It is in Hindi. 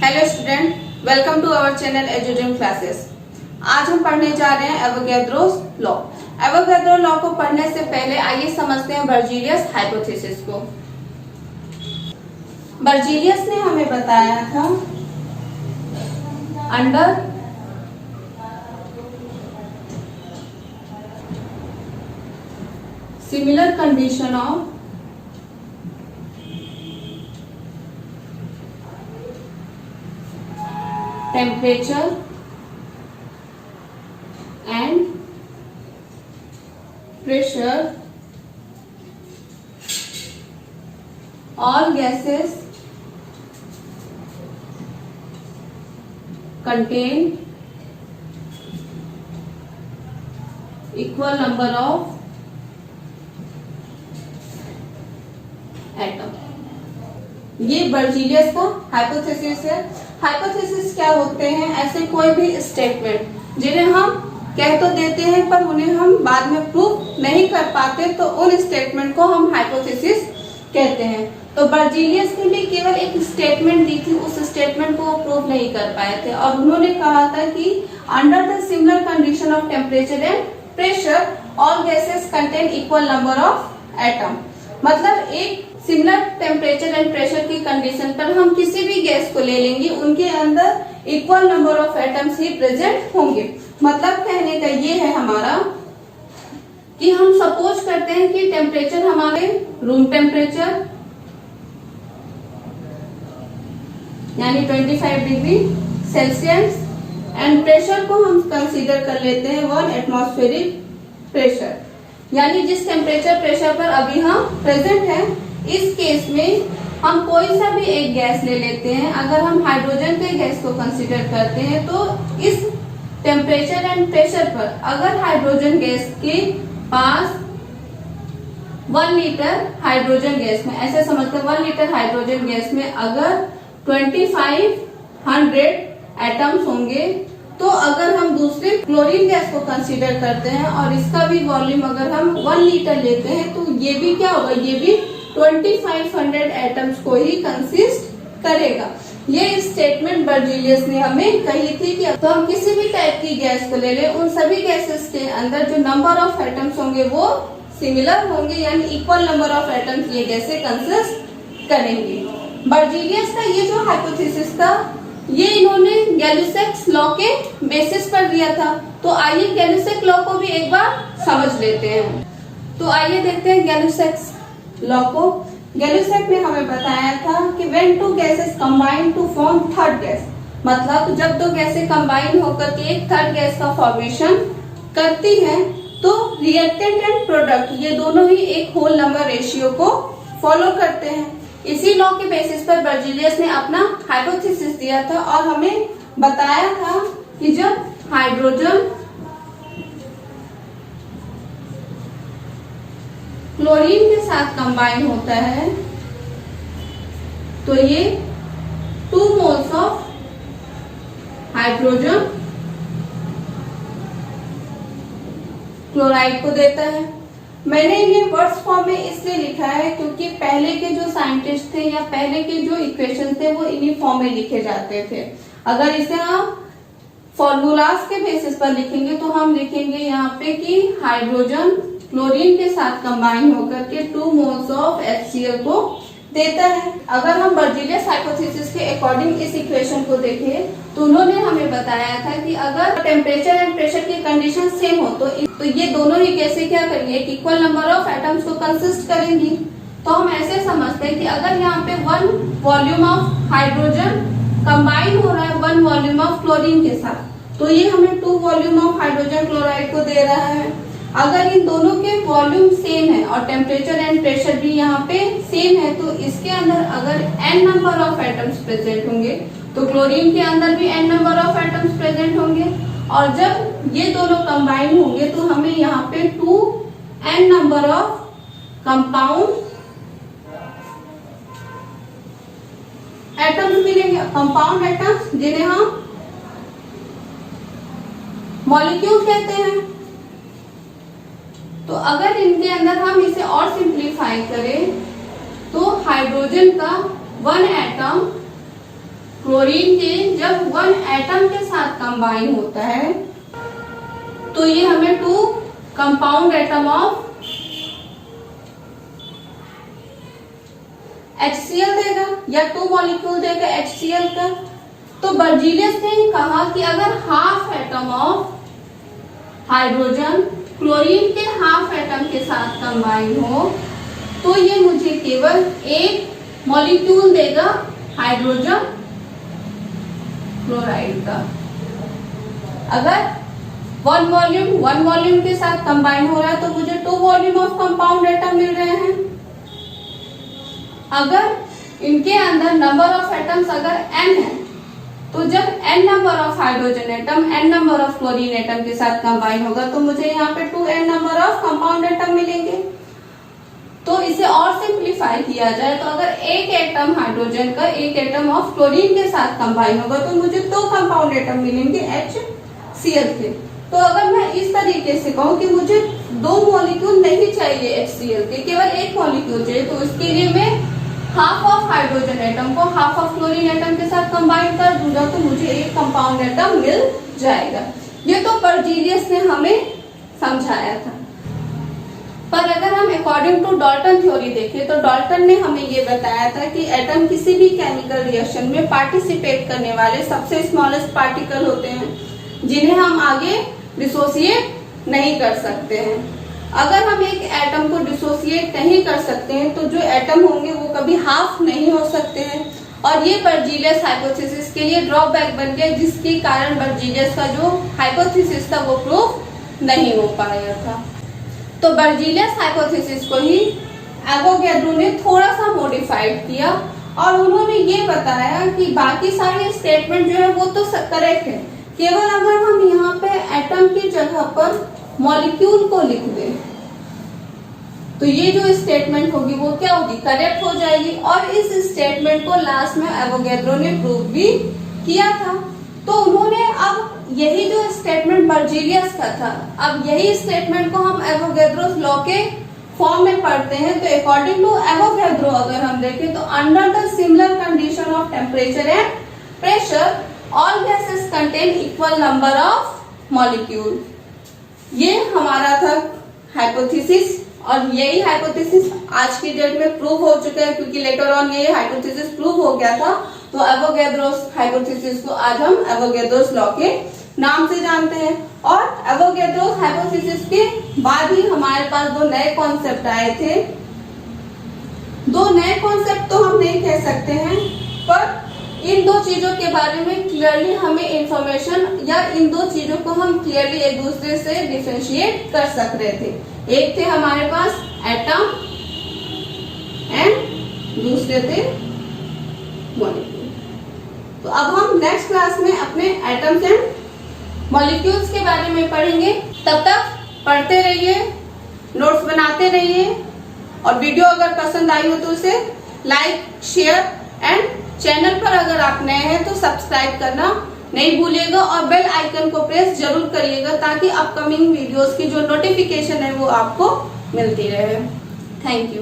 Hello student, welcome to our channel Edudream classes. आज हम पढ़ने जा रहे हैं एवोगैड्रोस लॉ। एवोगैड्रो लॉ को पढ़ने से पहले आइए समझते हैं बर्जीलियस हाइपोथेसिस को। बर्जीलियस ने हमें बताया था under similar condition of temperature and pressure, all gases contain equal number of atom। ये बर्जीलियस का हाइपोथेसिस है। हाइपोथेसिस क्या होते हैं? ऐसे कोई भी स्टेटमेंट जिन्हें हम कह तो देते हैं पर उन्हें हम बाद में प्रूव नहीं कर पाते, तो उन स्टेटमेंट को हम हाइपोथेसिस कहते हैं। तो बर्जीलियस ने भी केवल एक स्टेटमेंट दी थी, उस स्टेटमेंट को वो प्रूव नहीं कर पाए थे और उन्होंने कहा था कि under the similar condition of temperature and pressure all gases contain equal number of atom. मतलब एक सिमिलर टेम्परेचर एंड प्रेशर की कंडीशन पर हम किसी भी गैस को ले लेंगे, उनके अंदर equal number of atoms he present होंगे। मतलब कहने का ये है हमारा कि हम सपोज करते हैं कि टेम्परेचर हमारे रूम टेम्परेचर यानी 25 डिग्री सेल्सियस एंड प्रेशर को हम कंसीडर कर लेते हैं 1 एटमॉस्फेरिक प्रेशर, यानी जिस टेम्परेचर प्रेशर पर अभी हम प्रेजेंट हैं। इस केस में हम कोई सा भी एक गैस ले लेते हैं। अगर हम हाइड्रोजन के गैस को कंसीडर करते हैं तो इस टेम्परेचर एंड प्रेशर पर अगर हाइड्रोजन गैस के पास 1 लीटर हाइड्रोजन गैस में, ऐसे समझते हैं 1 लीटर हाइड्रोजन गैस में अगर 2500 एटम्स होंगे, तो अगर हम दूसरे क्लोरीन गैस को कंसीडर करते हैं और इसका भी वॉल्यूम अगर हम 1 लीटर लेते हैं, तो ये भी क्या होगा, ये भी 2500 एटम्स को ही कंसिस्ट करेगा। ये स्टेटमेंट बर्जीलियस ने हमें कही थी कि तो हम किसी भी टाइप की गैस को ले लें, उन सभी गैसेस के अंदर जो नंबर ऑफ एटम्स होंगे वो सिमिलर होंगे, यानी इक्वल नंबर ऑफ एटम्स ये गैसें कंसिस्ट करेंगी। बर्जीलियस का ये जो हाइपोथेसिस था, ये इन्होंने गैलुसेक्स लॉ के बेसिस पर दिया था। तो आइए गैलुसेक लॉ को भी एक बार समझ लेते हैं। तो आइए देखते हैं गैलुसेक्स लॉ को। गैलुसेक ने हमें बताया था कि when two gases combine to form third gas, मतलब जब दो गैसें कंबाइन होकर के एक थर्ड गैस का फॉर्मेशन करती हैं, तो रिएक्टेंट एंड प्रोडक्ट ये दोनों ही एक होल नंबर रेशियो को फॉलो करते हैं। इसी लॉ के बेसिस पर बर्जीलियस ने अपना हाइपोथेसिस दिया था और हमें बताया था कि जब हाइड्रोजन क्लोरीन के साथ कंबाइन होता है तो ये 2 मोल्स ऑफ हाइड्रोजन क्लोराइड को देता है। मैंने ये वर्ड्स फॉर्म में इसलिए लिखा है क्योंकि पहले के जो साइंटिस्ट थे या पहले के जो इक्वेशन थे वो इन्हीं फॉर्म में लिखे जाते थे। अगर इसे हम फॉर्मूलाज के बेसिस पर लिखेंगे तो हम लिखेंगे यहाँ पे कि हाइड्रोजन क्लोरीन के साथ कंबाइन होकर के 2 मोल्स ऑफ HCl को देता है। अगर हम बर्जीलियस हाइपोथेसिस के अकॉर्डिंग इस इक्वेशन को देखें तो उन्होंने हमें बताया था कि अगर टेम्परेचर एंड प्रेशर की कंडीशन सेम हो तो ये दोनों ही गैसें क्या करेंगे, एक इक्वल नंबर ऑफ एटम्स को कंसिस्ट करेंगी। तो हम ऐसे समझते हैं कि अगर यहाँ पे 1 वॉल्यूम ऑफ हाइड्रोजन कंबाइन हो रहा है 1 वॉल्यूम ऑफ क्लोरीन के साथ, तो ये हमें 2 वॉल्यूम ऑफ हाइड्रोजन क्लोराइड को दे रहा है। अगर इन दोनों के वॉल्यूम सेम है और टेम्परेचर एंड प्रेशर भी यहाँ पे सेम है, तो इसके अंदर अगर n number of atoms present होंगे तो क्लोरीन के अंदर भी n number of atoms present होंगे, और जब ये दोनों कंबाइन होंगे तो हमें यहाँ पे 2n number of compound atoms मिलेंगे। कंपाउंड एटम्स जिन्हें हम मॉलिक्यूल कहते हैं। तो अगर इनके अंदर हम इसे और सिंप्लीफाई करें तो हाइड्रोजन का 1 एटम क्लोरीन के जब 1 एटम के साथ कंबाइन होता है तो ये हमें 2 कंपाउंड एटम ऑफ HCl देगा या 2 मॉलिक्यूल देगा HCl का। तो बर्जीलियस ने कहा कि अगर half atom of hydrogen chlorine के हाफ एटम के साथ कंबाइन हो तो ये मुझे केवल एक मॉलिक्यूल देगा हाइड्रोजन क्लोराइड का। अगर 1 वॉल्यूम के साथ कंबाइन हो रहा है तो मुझे 2 वॉल्यूम ऑफ कंपाउंड एटम मिल रहे हैं। अगर इनके अंदर नंबर ऑफ एटम्स अगर n है तो जब n number of hydrogen atom n number of chlorine atom के साथ कंबाइन होगा तो मुझे यहाँ पे 2n number of compound atom मिलेंगे। तो इसे और सिंप्लीफाई किया जाए तो अगर एक एटम हाइड्रोजन का एक एटम ऑफ क्लोरीन के साथ कंबाइन होगा तो मुझे 2 कंपाउंड एटम मिलेंगे HCl के। तो अगर मैं इस तरीके से कहूँ कि मुझे 2 मॉलिक्यूल नहीं चाहिए HCl के, केवल एक मॉलिक्यूल चाहिए, तो उसके लिए मैं हाफ ऑफ हाइड्रोजन एटम को हाफ ऑफ क्लोरीन एटम के साथ कंबाइन कर दूंगा तो मुझे एक कंपाउंड एटम मिल जाएगा। ये तो बर्जीलियस ने हमें समझाया था। पर अगर हम अकॉर्डिंग टू डाल्टन थ्योरी देखें तो डाल्टन ने हमें ये बताया था कि एटम किसी भी केमिकल रिएक्शन में पार्टिसिपेट करने वाले सबसे स्मॉलेस्ट पार्टिकल होते हैं जिन्हें हम आगे डिसोसिएट नहीं कर सकते हैं। अगर हम एक एटम को डिसोसिएट नहीं कर सकते हैं तो जो एटम होंगे वो कभी हाफ नहीं हो सकते हैं और ये बर्जीलियस हाइपोथेसिस के लिए ड्रॉबैक बन गया, जिसके कारण बर्जीलियस का जो हाइपोथेसिस था वो प्रूफ नहीं हो पाया था। तो बर्जीलियस हाइपोथेसिस को ही एवोगैड्रो ने थोड़ा सा मॉडिफाइड किया और उन्होंने ये बताया कि बाकी सारे स्टेटमेंट जो है वो तो करेक्ट है, केवल अगर हम यहाँ पे एटम की जगह पर मॉलिक्यूल को लिख दें तो ये जो स्टेटमेंट होगी वो क्या होगी, करेक्ट हो जाएगी। और इस स्टेटमेंट को लास्ट में एवोगैड्रो ने प्रूव भी किया था। तो उन्होंने अब यही जो स्टेटमेंट बर्जीलियस का था, अब यही स्टेटमेंट को हम एवोगैड्रोस लॉ के फॉर्म में पढ़ते हैं। तो अकॉर्डिंग टू एवोगैड्रो अगर हम देखें तो under the similar condition of temperature and pressure all gases contain equal number of molecule. ये हमारा था हाइपोथेसिस और यही हाइपोथेसिस आज की डेट में प्रूव हो चुका है, क्योंकि लेटर ऑन ये हाइपोथेसिस प्रूव हो गया था। तो एवोगैड्रोस हाइपोथेसिस को आज हम एवोगैड्रोस लॉ के नाम से जानते हैं। और एवोगैड्रोस हाइपोथेसिस के बाद ही हमारे पास 2 नए कॉन्सेप्ट आए थे। 2 नए कॉन्सेप्ट तो हम नहीं कह सकते हैं, पर इन 2 चीजों के बारे में क्लियरली हमें इंफॉर्मेशन या इन 2 चीजों को हम क्लियरली एक दूसरे से डिफरेंशिएट कर सक रहे थे। एक थे हमारे पास एटम एंड दूसरे थे मॉलिक्यूल। तो अब हम नेक्स्ट क्लास में अपने एटम्स एंड मॉलिक्यूल्स के बारे में पढ़ेंगे। तब तक पढ़ते रहिए, नोट्स बनाते रहिए और वीडियो अगर पसंद आई हो तो उसे लाइक, शेयर एंड चैनल पर अगर आप नए हैं तो सब्सक्राइब करना नहीं भूलिएगा और बेल आइकन को प्रेस जरूर करिएगा ताकि अपकमिंग वीडियोस की जो नोटिफिकेशन है वो आपको मिलती रहे। Thank you.